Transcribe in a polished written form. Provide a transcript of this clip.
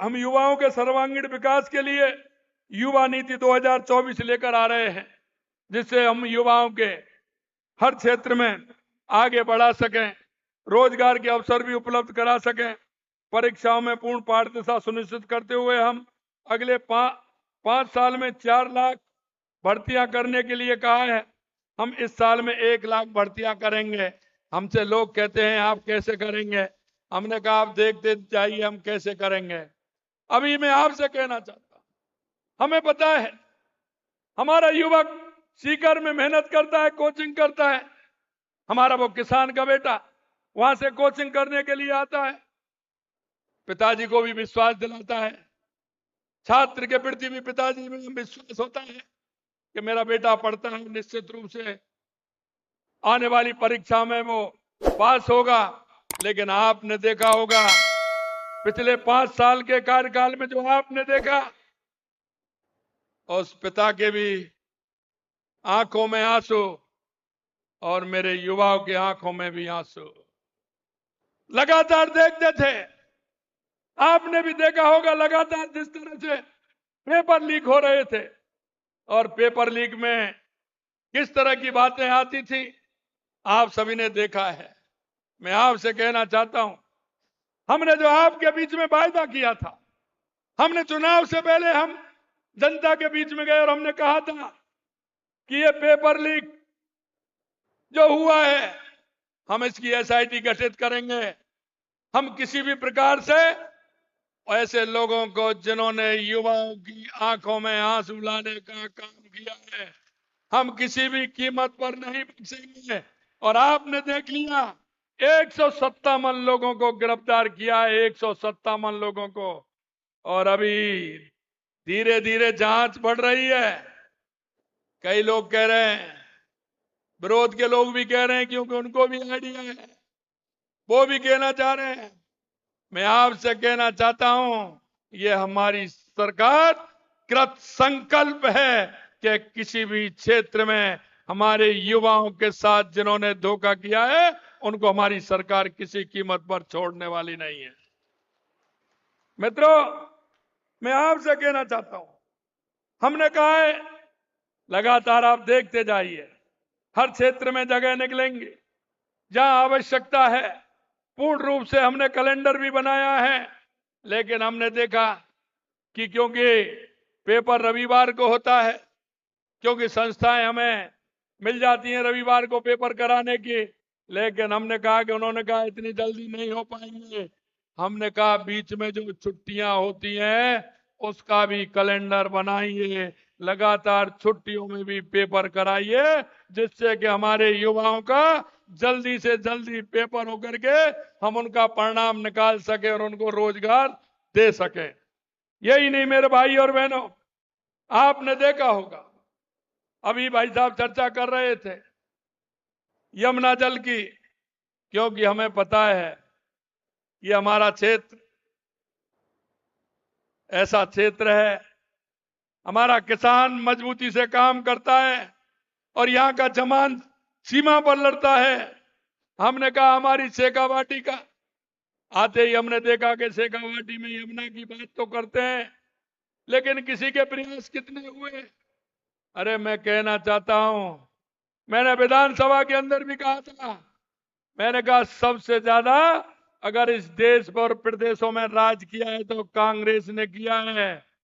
हम युवाओं के सर्वांगीण विकास के लिए युवा नीति 2024 लेकर आ रहे हैं, जिससे हम युवाओं के हर क्षेत्र में आगे बढ़ा सकें, रोजगार के अवसर भी उपलब्ध करा सकें। परीक्षाओं में पूर्ण पारदर्शिता सुनिश्चित करते हुए हम अगले 5 साल में 4 लाख भर्तियां करने के लिए कहा है। हम इस साल में 1 लाख भर्तियां करेंगे। हमसे लोग कहते हैं आप कैसे करेंगे? हमने कहा आप देखते जाइए हम कैसे करेंगे। अभी मैं आपसे कहना चाहता हूं, हमें पता है हमारा युवक सीकर में मेहनत करता है, कोचिंग करता है। हमारा वो किसान का बेटा वहां से कोचिंग करने के लिए आता है, पिताजी को भी विश्वास दिलाता है, छात्र के प्रति भी पिताजी में विश्वास होता है कि मेरा बेटा पढ़ता है, निश्चित रूप से आने वाली परीक्षा में वो पास होगा। लेकिन आपने देखा होगा पिछले 5 साल के कार्यकाल में जो आपने देखा, उस पिता के भी आंखों में आंसू और मेरे युवाओं की आंखों में भी आंसू लगातार देखते थे। आपने भी देखा होगा लगातार जिस तरह से पेपर लीक हो रहे थे और पेपर लीक में किस तरह की बातें आती थी, आप सभी ने देखा है। मैं आपसे कहना चाहता हूं, हमने जो आपके बीच में वायदा किया था, हमने चुनाव से पहले हम जनता के बीच में गए और हमने कहा था कि ये पेपर लीक जो हुआ है हम इसकी एसआईटी गठित करेंगे। हम किसी भी प्रकार से ऐसे लोगों को जिन्होंने युवाओं की आंखों में आंसू लाने का काम किया है, हम किसी भी कीमत पर नहीं बख्शेंगे। और आपने देख लिया 157 लोगों को गिरफ्तार किया है, 157 लोगों को। और अभी धीरे धीरे जांच बढ़ रही है। कई लोग कह रहे हैं, विरोध के लोग भी कह रहे हैं, क्योंकि उनको भी आइडिया है, वो भी कहना चाह रहे हैं। मैं आपसे कहना चाहता हूं, ये हमारी सरकार कृत संकल्प है कि किसी भी क्षेत्र में हमारे युवाओं के साथ जिन्होंने धोखा किया है उनको हमारी सरकार किसी कीमत पर छोड़ने वाली नहीं है। मित्रों, मैं आपसे कहना चाहता हूं, हमने कहा है लगातार आप देखते जाइए, हर क्षेत्र में जगह निकलेंगे जहां आवश्यकता है। पूर्ण रूप से हमने कैलेंडर भी बनाया है, लेकिन हमने देखा कि क्योंकि पेपर रविवार को होता है, क्योंकि संस्थाएं हमें मिल जाती हैं रविवार को पेपर कराने की, लेकिन हमने कहा कि उन्होंने कहा इतनी जल्दी नहीं हो पाएंगे। हमने कहा बीच में जो छुट्टियां होती हैं उसका भी कैलेंडर बनाइए, लगातार छुट्टियों में भी पेपर कराइए, जिससे कि हमारे युवाओं का जल्दी से जल्दी पेपर होकर के हम उनका परिणाम निकाल सके और उनको रोजगार दे सके। यही नहीं मेरे भाई और बहनों, आपने देखा होगा अभी भाई साहब चर्चा कर रहे थे यमुना जल की, क्योंकि हमें पता है कि हमारा क्षेत्र ऐसा क्षेत्र है, हमारा किसान मजबूती से काम करता है और यहाँ का जवान सीमा पर लड़ता है। हमने कहा हमारी शेखावाटी का, आते ही हमने देखा कि शेखावाटी में यमुना की बात तो करते हैं, लेकिन किसी के प्रयास कितने हुए? अरे मैं कहना चाहता हूं, मैंने विधानसभा के अंदर भी कहा था, मैंने कहा सबसे ज्यादा अगर इस देश पर प्रदेशों में राज किया है तो कांग्रेस ने किया है।